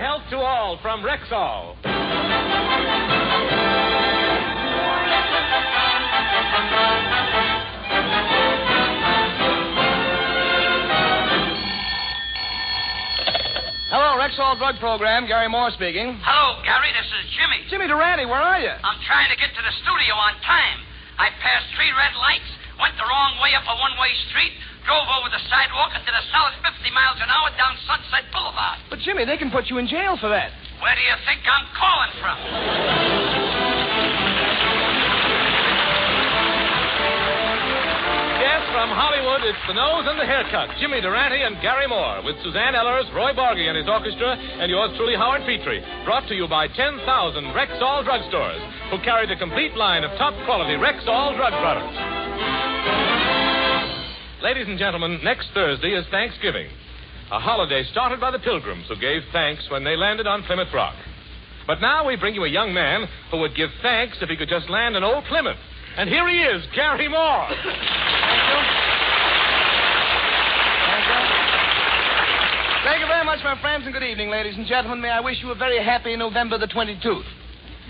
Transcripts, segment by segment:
health to all from Rexall. Hello, Rexall Drug Program. Garry Moore speaking. Hello, Garry. This is Jimmy. Jimmy Durante, where are you? I'm trying to get to the studio on time. I passed 3 red lights, went the wrong way up a one-way street, drove over the sidewalk and did a solid 50 miles an hour down Sunset Boulevard. But, Jimmy, they can put you in jail for that. Where do you think I'm calling from? Yes, from Hollywood, it's the nose and the haircut. Jimmy Durante and Garry Moore with Suzanne Ellers, Roy Borgy and his orchestra, and yours truly, Howard Petrie. Brought to you by 10,000 Rexall drugstores, who carry the complete line of top-quality Rexall drug products. Ladies and gentlemen, next Thursday is Thanksgiving, a holiday started by the Pilgrims who gave thanks when they landed on Plymouth Rock. But now we bring you a young man who would give thanks if he could just land in old Plymouth. And here he is, Garry Moore. Thank you. Thank you very much, my friends, and good evening, ladies and gentlemen. May I wish you a very happy November the 22nd.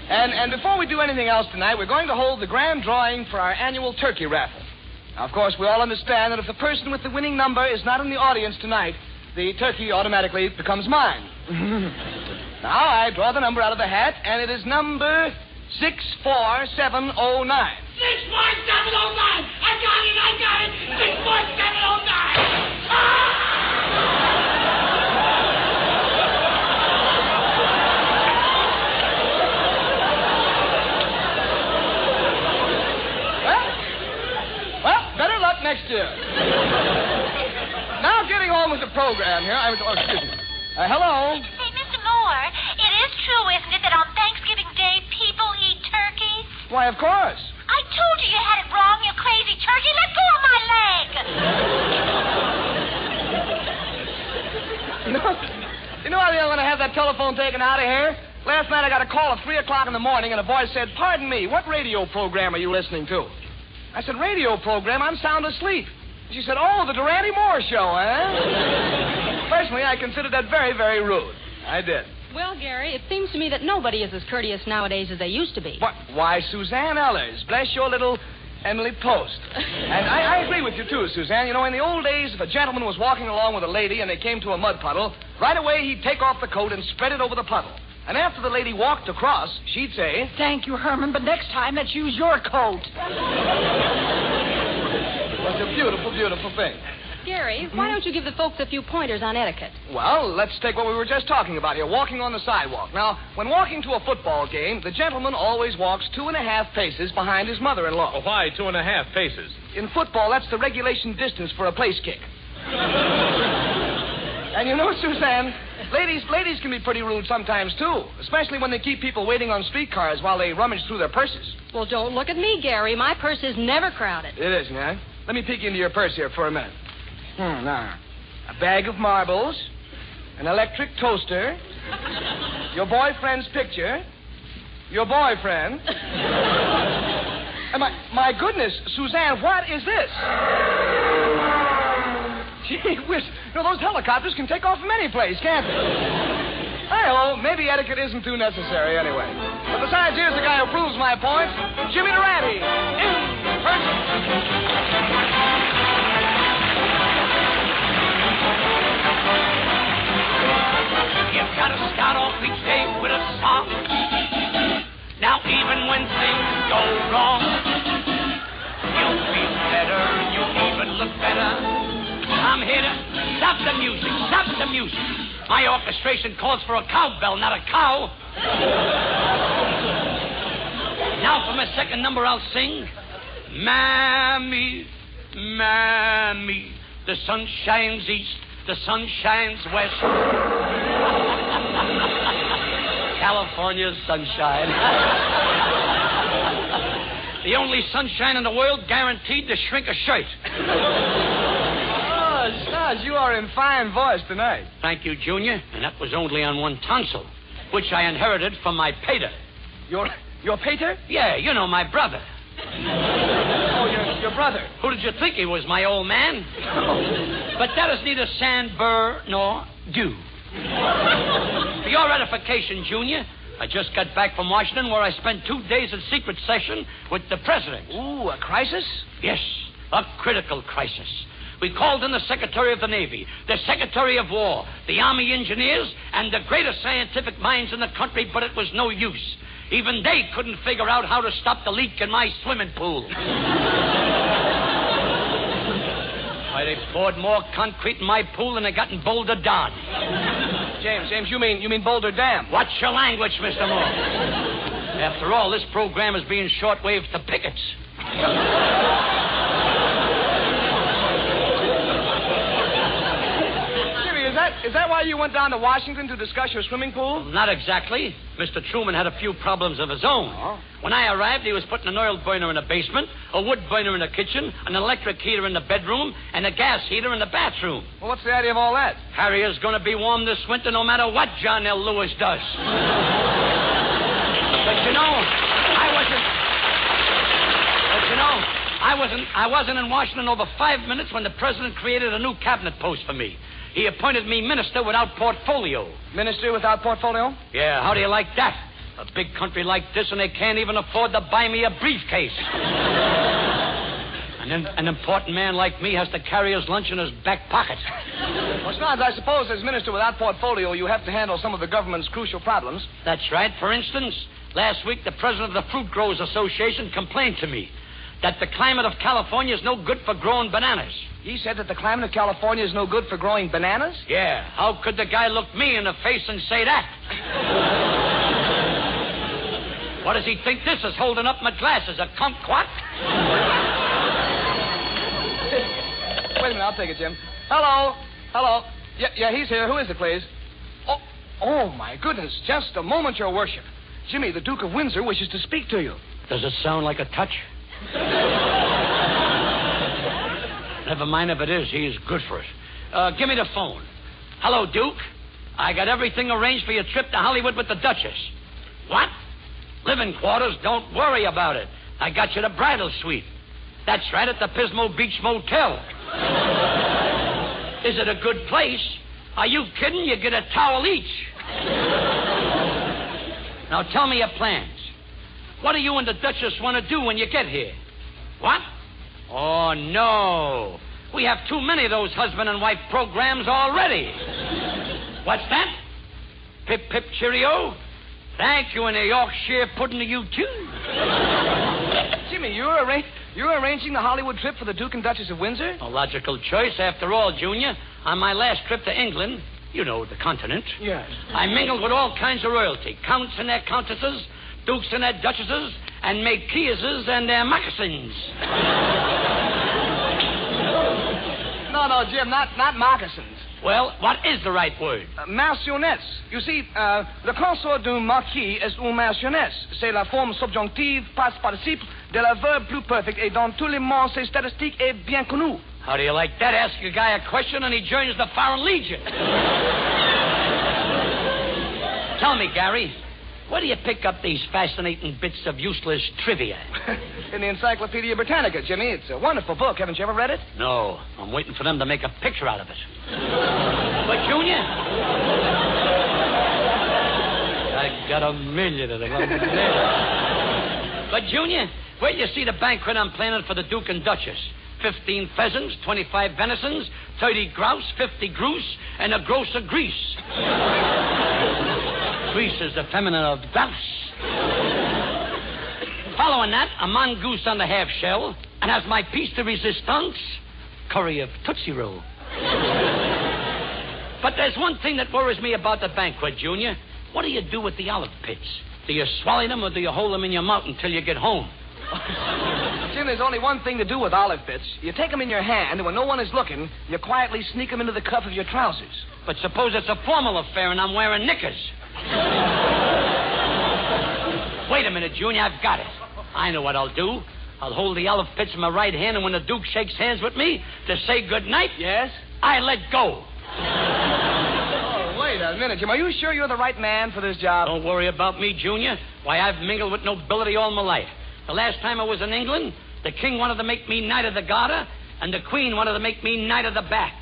And before we do anything else tonight, we're going to hold the grand drawing for our annual turkey raffle. Now, of course, we all understand that if the person with the winning number is not in the audience tonight, the turkey automatically becomes mine. Now, I draw the number out of the hat, and it is number 64709. 64709! I got it! 64709! Well, better luck next year. Now, getting on with the program here. Excuse me. Hello? Hey, Mr. Moore, it is true, isn't it, that on Thanksgiving Day people eat turkeys? Why, of course. I told you had it wrong, you crazy turkey. Let go of my leg. You know, I'm going to have that telephone taken out of here. Last night I got a call at 3 o'clock in the morning, and a voice said, "Pardon me, what radio program are you listening to?" I said, "Radio program? I'm sound asleep." She said, "Oh, the Durante Moore Show, eh?" Personally, I considered that very, very rude. I did. Well, Garry, it seems to me that nobody is as courteous nowadays as they used to be. What? Why, Suzanne Ellers. Bless your little Emily Post. And I agree with you, too, Suzanne. You know, in the old days, if a gentleman was walking along with a lady and they came to a mud puddle, right away he'd take off the coat and spread it over the puddle. And after the lady walked across, she'd say, Thank you, Herman, but next time let's use your coat. It was a beautiful, beautiful thing. Garry, why don't you give the folks a few pointers on etiquette? Well, let's take what we were just talking about here, walking on the sidewalk. Now, when walking to a football game, the gentleman always walks 2.5 paces behind his mother-in-law. Well, why 2.5 paces? In football, that's the regulation distance for a place kick. And you know, Suzanne, ladies can be pretty rude sometimes, too, especially when they keep people waiting on streetcars while they rummage through their purses. Well, don't look at me, Garry. My purse is never crowded. It isn't, huh? Let me peek into your purse here for a minute. Now, a bag of marbles, an electric toaster, your boyfriend's picture, your boyfriend. And my goodness, Suzanne, what is this? Gee whiz, you know, those helicopters can take off from any place, can't they? Hi-ho, maybe etiquette isn't too necessary anyway. But besides, here's the guy who proves my point, Jimmy Durante, in person. You've got to start off each day with a song. Now, even when things go wrong, you'll feel better, you'll even look better. I'm here to stop the music, stop the music. My orchestration calls for a cowbell, not a cow. Now, for my second number, I'll sing. Mammy, Mammy, the sun shines east, the sun shines west. California's sunshine. The only sunshine in the world guaranteed to shrink a shirt. Oh, Stas, you are in fine voice tonight. Thank you, Junior. And that was only on one tonsil, which I inherited from my pater. Your pater? Yeah, you know, my brother. Oh, your brother. Who did you think he was, my old man? But that is neither sand, burr, nor dew. The your edification, Junior, I just got back from Washington where I spent 2 days in secret session with the president. Ooh, a crisis? Yes, a critical crisis. We called in the Secretary of the Navy, the Secretary of War, the Army Engineers, and the greatest scientific minds in the country, but it was no use. Even they couldn't figure out how to stop the leak in my swimming pool. Why, they poured more concrete in my pool than they got in Boulder Don. James, you mean Boulder Dam? Watch your language, Mr. Moore. After all, this program is being shortwaved to pickets. Is that why you went down to Washington to discuss your swimming pool? Not exactly. Mr. Truman had a few problems of his own. Oh. When I arrived, he was putting an oil burner in the basement, a wood burner in the kitchen, an electric heater in the bedroom, and a gas heater in the bathroom. Well, what's the idea of all that? Harriet's going to be warm this winter no matter what John L. Lewis does. But you know, I wasn't in Washington over 5 minutes when the president created a new cabinet post for me. He appointed me minister without portfolio. Minister without portfolio? Yeah, how do you like that? A big country like this, and they can't even afford to buy me a briefcase. An important man like me has to carry his lunch in his back pocket. Well, Snods, I suppose as minister without portfolio, you have to handle some of the government's crucial problems. That's right. For instance, last week the president of the Fruit Growers Association complained to me that the climate of California is no good for growing bananas. He said that the climate of California is no good for growing bananas? Yeah. How could the guy look me in the face and say that? What does he think this is, holding up my glasses? A kumquat? Wait a minute, I'll take it, Jim. Hello? Yeah, he's here. Who is it, please? Oh, my goodness. Just a moment, Your Worship. Jimmy, the Duke of Windsor, wishes to speak to you. Does it sound like a touch? Never mind if it is. He is good for it. Give me the phone. Hello, Duke. I got everything arranged for your trip to Hollywood with the Duchess. What? Living quarters? Don't worry about it. I got you the bridal suite. That's right, at the Pismo Beach Motel. Is it a good place? Are you kidding? You get a towel each. Now tell me your plans. What do you and the Duchess want to do when you get here? What? Oh, no. We have too many of those husband and wife programs already. What's that? Pip, pip, cheerio? Thank you, and a Yorkshire pudding to you, too. Jimmy, you're arranging the Hollywood trip for the Duke and Duchess of Windsor? A logical choice, after all, Junior. On my last trip to England, you know, the continent. Yes. I mingled with all kinds of royalty. Counts and their countesses, dukes and their duchesses, and marquises and their moccasins. No, Jim, not moccasins. Well, what is the right word? Marionnettes. You see, le consort d'un marquis est une marionette. C'est la forme subjonctive, past participe, de la verbe plus perfect, et dans tous les mots, c'est statistique et bien connu. How do you like that? Ask a guy a question and he joins the Foreign Legion. Tell me, Garry, where do you pick up these fascinating bits of useless trivia? In the Encyclopedia Britannica, Jimmy. It's a wonderful book. Haven't you ever read it? No. I'm waiting for them to make a picture out of it. But, Junior, I got a million of them. But, Junior, where'd you see the banquet I'm planning for the Duke and Duchess? 15 pheasants, 25 venisons, 30 grouse, 50 grouse, and a gross of grease. Grease is the feminine of grouse. Following that, a mongoose on the half shell, and as my piece de resistance, curry of Tootsie Roll. But there's one thing that worries me about the banquet, Junior. What do you do with the olive pits? Do you swallow them or do you hold them in your mouth until you get home? Jim, there's only one thing to do with olive pits. You take them in your hand, and when no one is looking, you quietly sneak them into the cuff of your trousers. But suppose it's a formal affair and I'm wearing knickers. Wait a minute, Junior, I've got it. I know what I'll do. I'll hold the olive pits in my right hand, and when the Duke shakes hands with me to say good night, yes, I let go. Oh, wait a minute, Jim. Are you sure you're the right man for this job? Don't worry about me, Junior. Why, I've mingled with nobility all my life. The last time I was in England, the king wanted to make me Knight of the Garter, and the queen wanted to make me Knight of the Bath.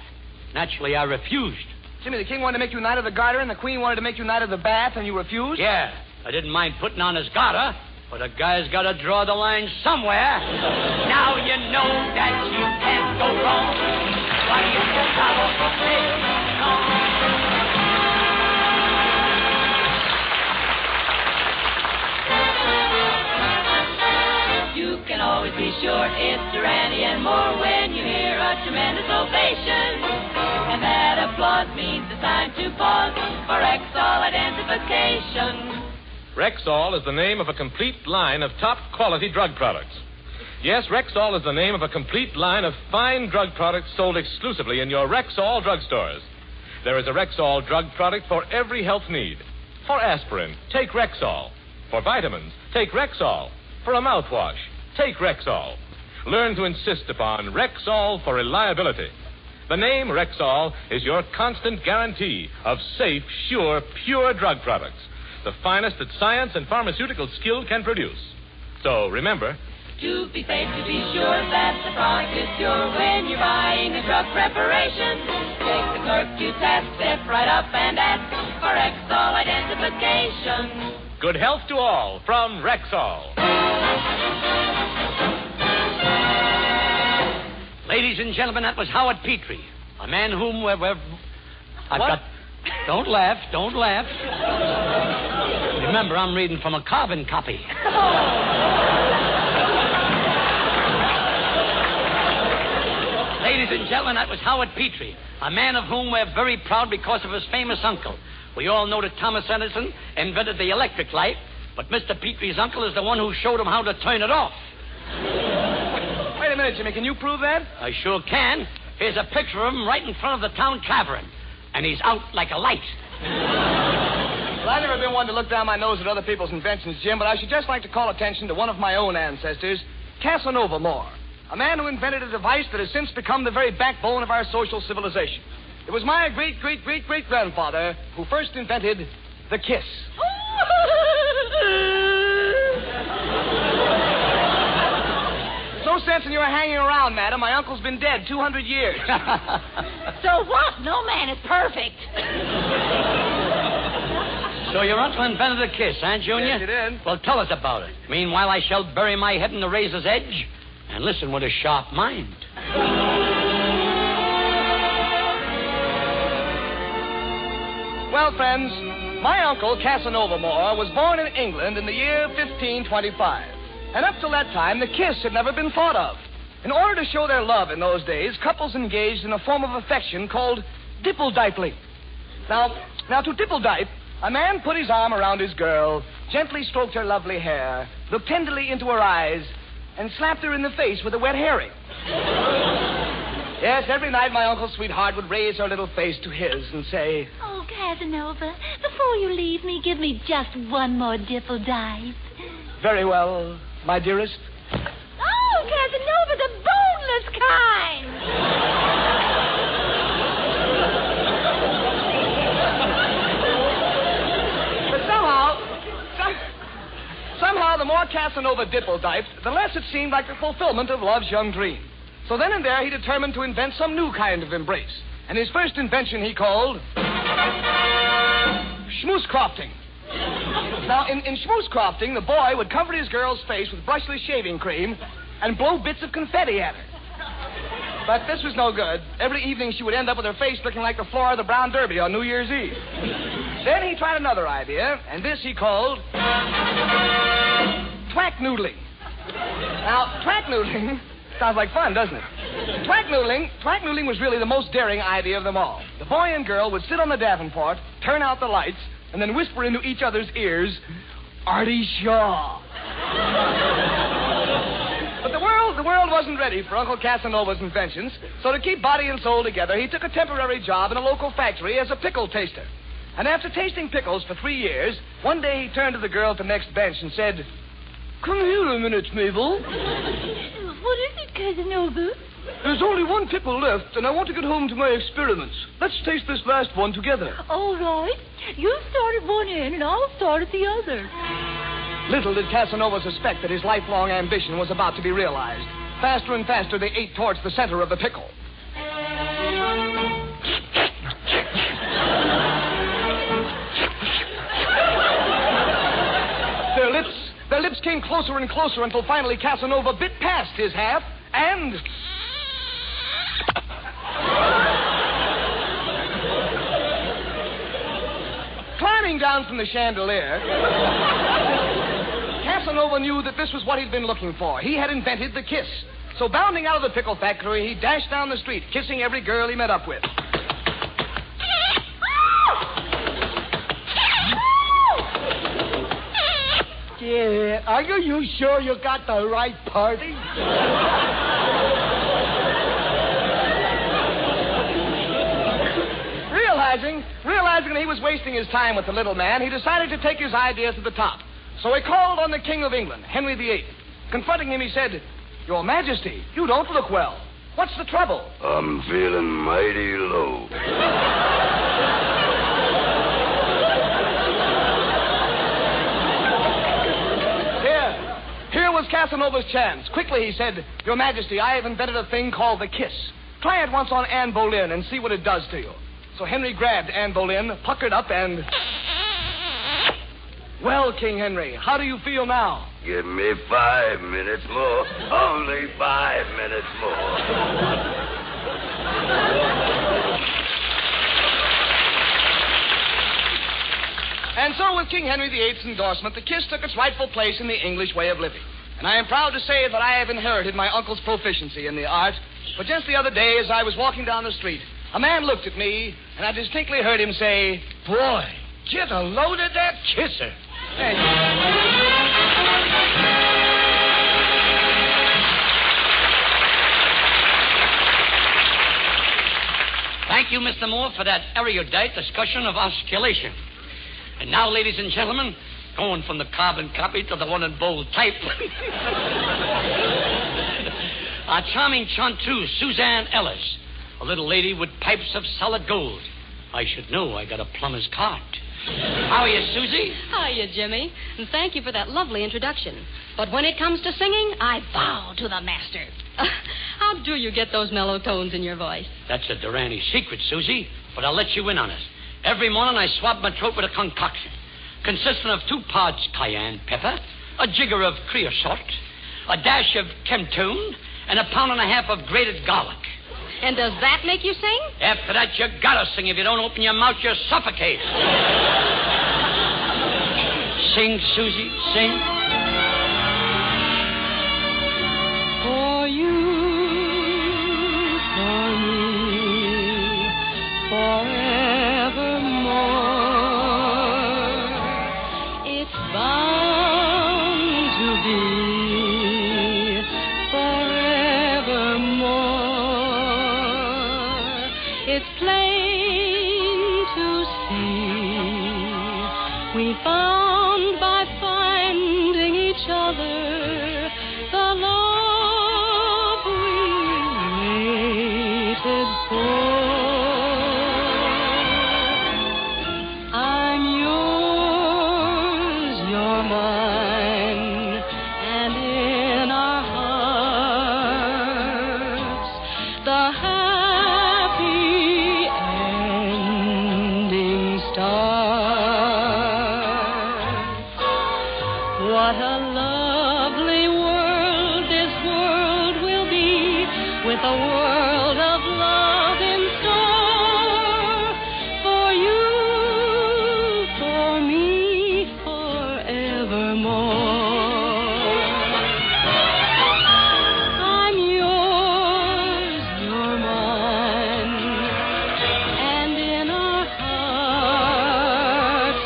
Naturally, I refused. Jimmy, the king wanted to make you Knight of the Garter, and the queen wanted to make you Knight of the Bath, and you refused? Yeah, I didn't mind putting on his garter, but a guy's got to draw the line somewhere. Now you know that you can't go wrong. Why you travel each day? You can always be sure it's Durante and more when you hear a tremendous ovation. And that applause means it's time to pause for Rexall identification. Rexall is the name of a complete line of top-quality drug products. Yes, Rexall is the name of a complete line of fine drug products sold exclusively in your Rexall drugstores. There is a Rexall drug product for every health need. For aspirin, take Rexall. For vitamins, take Rexall. For a mouthwash, take Rexall. Learn to insist upon Rexall for reliability. The name Rexall is your constant guarantee of safe, sure, pure drug products. The finest that science and pharmaceutical skill can produce. So remember, to be safe, to be sure that the product is pure when you're buying a drug preparation. Take the clerk to task, step right up and ask for Rexall identification. good health to all from Rexall. Ladies and gentlemen, that was Howard Petrie, a man whom Don't laugh, don't laugh. Remember, I'm reading from a carbon copy. Ladies and gentlemen, that was Howard Petrie, a man of whom we're very proud because of his famous uncle. We all know that Thomas Edison invented the electric light, but Mr. Petrie's uncle is the one who showed him how to turn it off. Wait a minute, Jimmy. Can you prove that? I sure can. Here's a picture of him right in front of the town tavern, and he's out like a light. Well, I've never been one to look down my nose at other people's inventions, Jim, but I should just like to call attention to one of my own ancestors, Casanova Moore, a man who invented a device that has since become the very backbone of our social civilization. It was my great-great-great-great-grandfather who first invented the kiss. No sense in your hanging around, madam. My uncle's been dead 200 years. So what? No man is perfect. So your uncle invented a kiss, huh, Junior? Yes, he did. Well, tell us about it. Meanwhile, I shall bury my head in the razor's edge and listen with a sharp mind. Well, friends, my uncle, Casanova Moore, was born in England in the year 1525. And up till that time, the kiss had never been thought of. In order to show their love in those days, couples engaged in a form of affection called dipple-dipling. Now, to dipple-dipe, a man put his arm around his girl, gently stroked her lovely hair, looked tenderly into her eyes, and slapped her in the face with a wet herring. Yes, every night my uncle's sweetheart would raise her little face to his and say, "Oh, Casanova, before you leave me, give me just one more dipple-dipe." "Very well, my dearest." Oh, Casanova, the boneless kind. But somehow, the more Casanova dipple-diped, the less it seemed like the fulfillment of love's young dream. So then and there, he determined to invent some new kind of embrace. And his first invention he called schmoose-crofting. Now, in schmoose-crofting, the boy would cover his girl's face with brushless shaving cream and blow bits of confetti at her. But this was no good. Every evening, she would end up with her face looking like the floor of the Brown Derby on New Year's Eve. Then he tried another idea, and this he called twack-noodling. Now, twack-noodling sounds like fun, doesn't it? Twack-noodling was really the most daring idea of them all. The boy and girl would sit on the Davenport, turn out the lights, and then whisper into each other's ears, "Artie Shaw." But the world wasn't ready for Uncle Casanova's inventions, so to keep body and soul together, he took a temporary job in a local factory as a pickle taster. And after tasting pickles for 3 years, one day he turned to the girl at the next bench and said, "Come here a minute, Mabel." What is it, Casanova? "There's only one pickle left, and I want to get home to my experiments. Let's taste this last one together." All right. You start at one end, and I'll start at the other. Little did Casanova suspect that his lifelong ambition was about to be realized. Faster and faster, they ate towards the center of the pickle. came closer and closer until finally Casanova bit past his half and... Climbing down from the chandelier, Casanova knew that this was what he'd been looking for. He had invented the kiss. So bounding out of the pickle factory, he dashed down the street, kissing every girl he met up with. Yeah, are you sure you got the right party? Realizing that he was wasting his time with the little man, he decided to take his ideas to the top. So he called on the King of England, Henry VIII. Confronting him, he said, "Your Majesty, you don't look well. What's the trouble?" "I'm feeling mighty low." Here was Casanova's chance. Quickly, he said, "Your Majesty, I have invented a thing called the kiss. Try it once on Anne Boleyn and see what it does to you." So Henry grabbed Anne Boleyn, puckered up, and... Well, King Henry, how do you feel now? Give me 5 minutes more. Only 5 minutes more. And so, with King Henry VIII's endorsement, the kiss took its rightful place in the English way of living. And I am proud to say that I have inherited my uncle's proficiency in the art. But just the other day, as I was walking down the street, a man looked at me, and I distinctly heard him say, Boy, get a load of that kisser. Thank you, Mr. Moore, for that erudite discussion of osculation. And now, ladies and gentlemen, going from the carbon copy to the one in bold type, our charming chanteuse, Suzanne Ellis, a little lady with pipes of solid gold. I should know. I got a plumber's cart. How are you, Susie? Hiya, Jimmy. And thank you for that lovely introduction. But when it comes to singing, I bow to the master. How do you get those mellow tones in your voice? That's a Durante secret, Susie, but I'll let you in on it. Every morning I swab my throat with a concoction consisting of 2 parts cayenne pepper, a jigger of creosote, a dash of Chemtune, and a pound and a half of grated garlic. And does that make you sing? After that, you gotta sing. If you don't open your mouth, you suffocate. Sing, Susie, sing. For you, for me, forevermore, it's bound to be forevermore. It's plain to see we found by finding each other the love we waited for. I'm yours, you're mine, and in our hearts the happy ending starts. What a lovely world this world will be, with a world of love in store. For you, for me, forevermore. I'm yours, you're mine, and in our hearts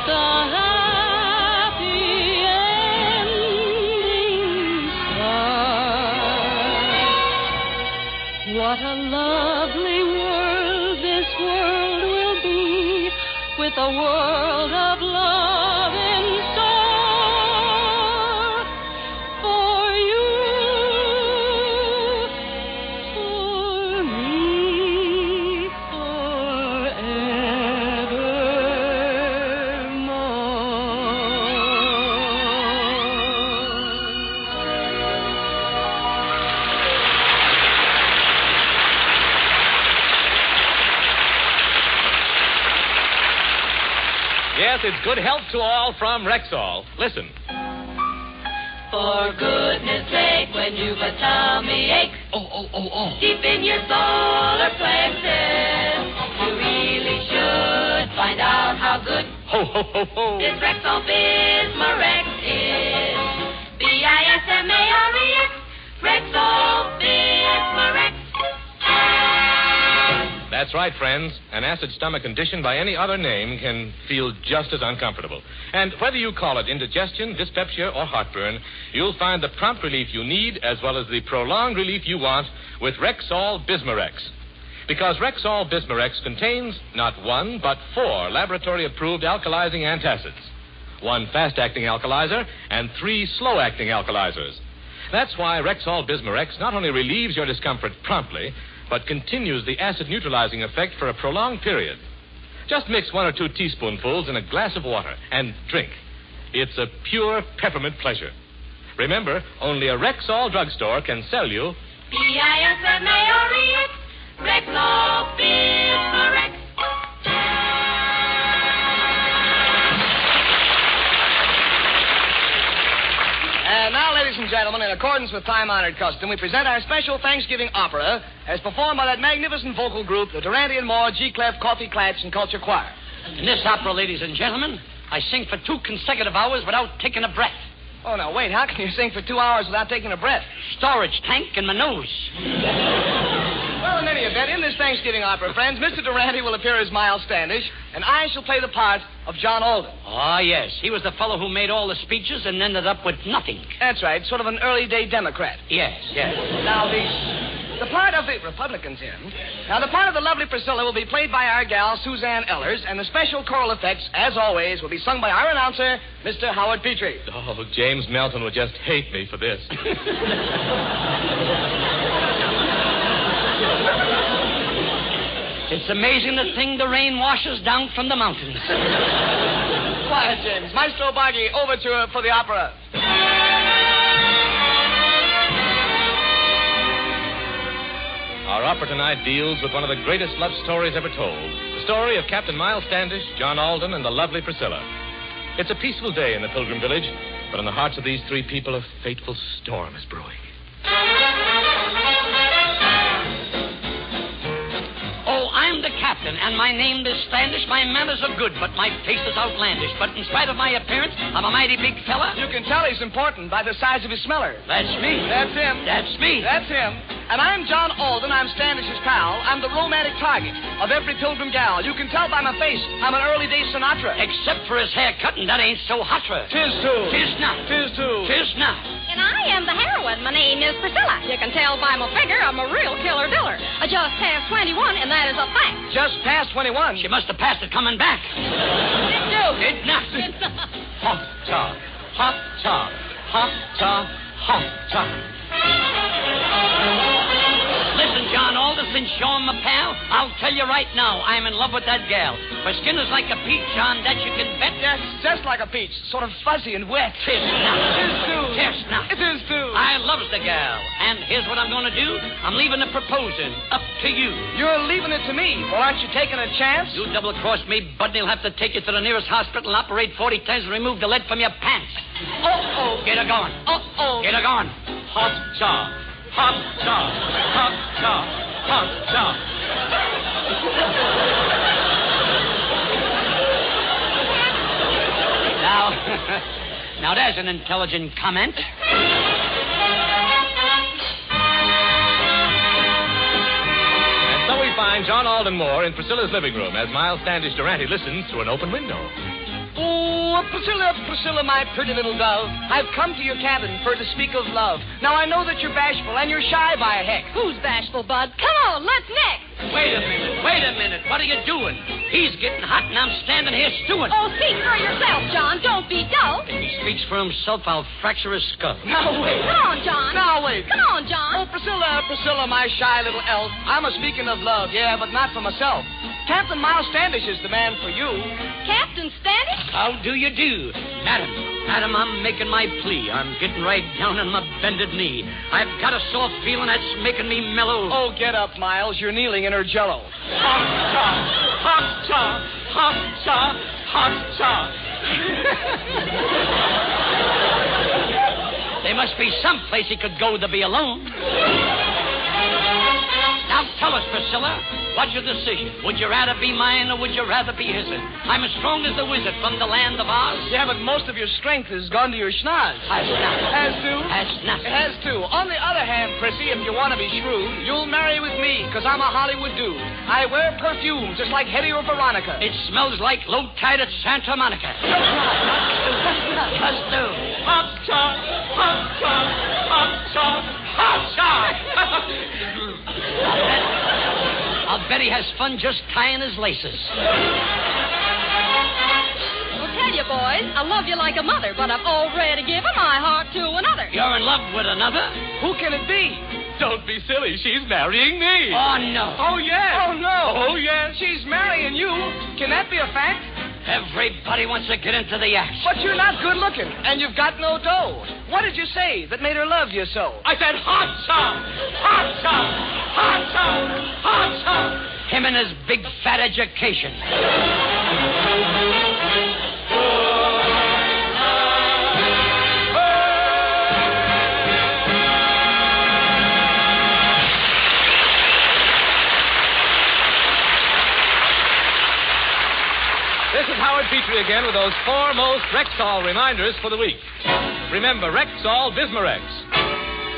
the happy ending starts. What a lovely world this world will be, with a world of love in store. For you, for me, Yes, it's good health to all from Rexall. Listen. For goodness sake, when you've a tummy ache, deep in your solar plexus, you really should find out how good Ho, ho, ho, ho. this Rexall Bismarex is. Bismarex, Rexall Bismarex. That's right, friends. An acid stomach condition by any other name can feel just as uncomfortable. And whether you call it indigestion, dyspepsia, or heartburn, you'll find the prompt relief you need as well as the prolonged relief you want with Rexall Bismarex. Because Rexall Bismarex contains not one, but 4 laboratory-approved alkalizing antacids. 1 fast-acting alkalizer and 3 slow-acting alkalizers. That's why Rexall Bismarex not only relieves your discomfort promptly, but continues the acid-neutralizing effect for a prolonged period. Just mix 1 or 2 teaspoonfuls in a glass of water and drink. It's a pure peppermint pleasure. Remember, only a Rexall drugstore can sell you Bismarex, Rexall Bismarex. And now, ladies and gentlemen, in accordance with time-honored custom, we present our special Thanksgiving opera as performed by that magnificent vocal group, the Durante and Moore G-Clef Coffee Clats and Culture Choir. In this opera, ladies and gentlemen, I sing for 2 consecutive hours without taking a breath. Oh, now, wait, how can you sing for 2 hours without taking a breath? Storage tank in my nose. Well, in any event, in this Thanksgiving opera, friends, Mr. Durante will appear as Miles Standish, and I shall play the part of John Alden. Oh, yes. He was the fellow who made all the speeches and ended up with nothing. That's right, sort of an early-day Democrat. Yes. Now, the part of the Republicans here. Now, the part of the lovely Priscilla will be played by our gal, Suzanne Ellers, and the special choral effects, as always, will be sung by our announcer, Mr. Howard Petrie. Oh, James Melton would just hate me for this. It's amazing the thing the rain washes down from the mountains. Quiet, James. Maestro Bargy, overture for the opera. Our opera tonight deals with one of the greatest love stories ever told. The story of Captain Miles Standish, John Alden, and the lovely Priscilla. It's a peaceful day in the Pilgrim Village, but in the hearts of these 3 people, a fateful storm is brewing. Oh, I'm the captain, and my name is Standish. My manners are good, but my face is outlandish. But in spite of my appearance, I'm a mighty big fella. You can tell he's important by the size of his smeller. That's me. That's him. That's me. That's him. And I'm John Alden. I'm Standish's pal. I'm the romantic target of every pilgrim gal. You can tell by my face I'm an early-day Sinatra. Except for his haircut, and that ain't so hotra. Tis too. Tis not. Tis too. Tis not. And I am the heroine. My name is Priscilla. You can tell by my figure I'm a real killer diller. I just passed 21, and that is a fact. Just past 21. She must have passed it coming back. It do. It not. It's Hot ta, hot ta, hot ta, hot ta. Listen, John Alden, since you're my pal, I'll tell you right now, I'm in love with that gal. Her skin is like a peach, John, that you can bet. Yes, just like a peach, sort of fuzzy and wet. Tis not. Tis too. Tis not. It is too. I loves the gal, and here's what I'm going to do. I'm leaving the proposing up to you. You're leaving it to me. Well, aren't you taking a chance? You double-cross me, Budney will have to take you to the nearest hospital and operate 40 times and remove the lead from your pants. Uh-oh. Get her going. Uh-oh. Get her going. Hot ta, hot ta, hot ta, hot ta. Now there's an intelligent comment. And so we find John Alden Moore in Priscilla's living room as Miles Standish Durante listens through an open window. Oh, Priscilla, Priscilla, my pretty little dove. I've come to your cabin for to speak of love. Now, I know that you're bashful and you're shy by a heck. Who's bashful, Bud? Come on, let's neck. Wait a minute. What are you doing? He's getting hot and I'm standing here stewing. Oh, speak for yourself, John. Don't be dull. If he speaks for himself, I'll fracture his skull. Now, wait. Come on, John. Now, wait. Come on, John. Oh, Priscilla, Priscilla, my shy little elf. I'm a-speaking of love, yeah, but not for myself. Captain Miles Standish is the man for you. Captain Standish? How do you do? Madam, I'm making my plea. I'm getting right down on my bended knee. I've got a soft feeling that's making me mellow. Oh, get up, Miles. You're kneeling in her jello. Hot ta, hot ta, hot ta, hot ta. must be someplace he could go to be alone. Now tell us, Priscilla, what's your decision? Would you rather be mine or would you rather be his? I'm as strong as the wizard from the land of Oz. Yeah, but most of your strength has gone to your schnoz. Has not. Has to? Has not. It has to. On the other hand, Prissy, if you want to be shrewd, you'll marry with me, because I'm a Hollywood dude. I wear perfume just like Hetty or Veronica. It smells like low tide at Santa Monica. Just do. Hot shot, hot shot, hot shot, hot shot. I'll bet he has fun just tying his laces. I'll tell you, boys, I love you like a mother, but I've already given my heart to another. You're in love with another? Who can it be? Don't be silly. She's marrying me. Oh, no. Oh, yes. Oh, no. Oh, yes. She's marrying you. Can that be a fact? Everybody wants to get into the act. But you're not good looking, and you've got no dough. What did you say that made her love you so? I said hot shot, hot shot, hot shot, hot shot. Him and his big fat education. This is Howard Petrie again with those four most Rexall reminders for the week. Remember Rexall Bismarex.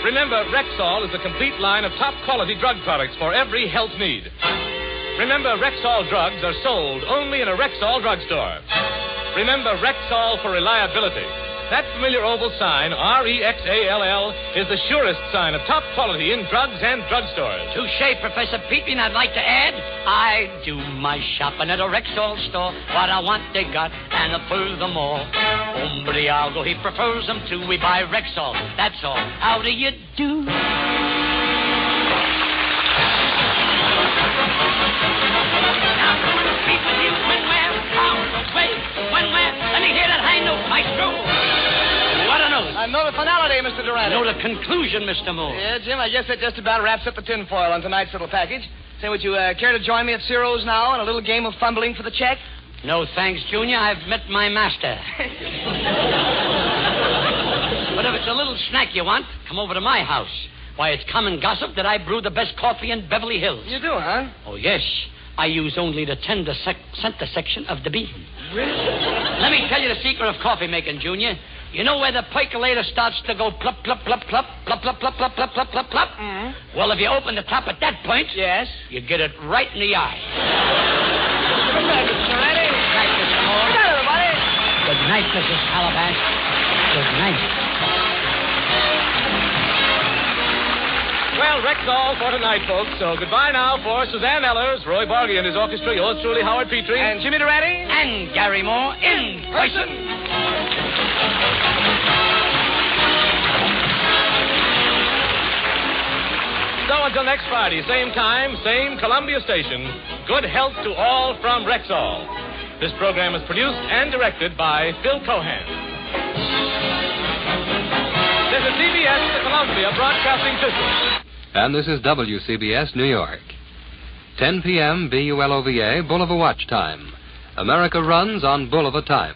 Remember Rexall is a complete line of top-quality drug products for every health need. Remember Rexall drugs are sold only in a Rexall drugstore. Remember Rexall for reliability. That familiar oval sign, R-E-X-A-L-L, is the surest sign of top quality in drugs and drugstores. Touche, Professor Petrie, and I'd like to add, I do my shopping at a Rexall store. What I want, they got, and furthermore, hombre algo, he prefers them to. We buy Rexall, that's all. How do you do? Now, speak with you when we're out away, when we're, let me hear that high note, maestro. What a note. I know the finality, Mr. Durante. No, the conclusion, Mr. Moore. Yeah, Jim, I guess that just about wraps up the tinfoil on tonight's little package. Say, would you care to join me at Ciro's now in a little game of fumbling for the check? No, thanks, Junior. I've met my master. But if it's a little snack you want, come over to my house. Why, it's common gossip that I brew the best coffee in Beverly Hills. You do, huh? Oh, yes. I use only the center section of the bean. Really? Let me tell you the secret of coffee making, Junior. You know where the percolator starts to go plop, plop, plop, plop, plop, plop, plop, plop, plop, plop, plop, plop? Mm-hmm. Well, if you open the top at that point, yes, you get it right in the eye. Good night, Mr. Durante. Good night, Mr. Moore. Good night, everybody. Good night, Mrs. Calabash. Good night. Well, Rexall for tonight, folks. So goodbye now for Suzanne Ellers, Roy Bargy and his orchestra, yours truly, Howard Petrie. And Jimmy Durante. And Garry Moore in person. So until next Friday, same time, same Columbia station, good health to all from Rexall. This program is produced and directed by Phil Cohan. This is CBS, the Columbia Broadcasting System. And this is WCBS, New York. 10 p.m. BULOVA, Bulova Watch Time. America runs on Bulova Time.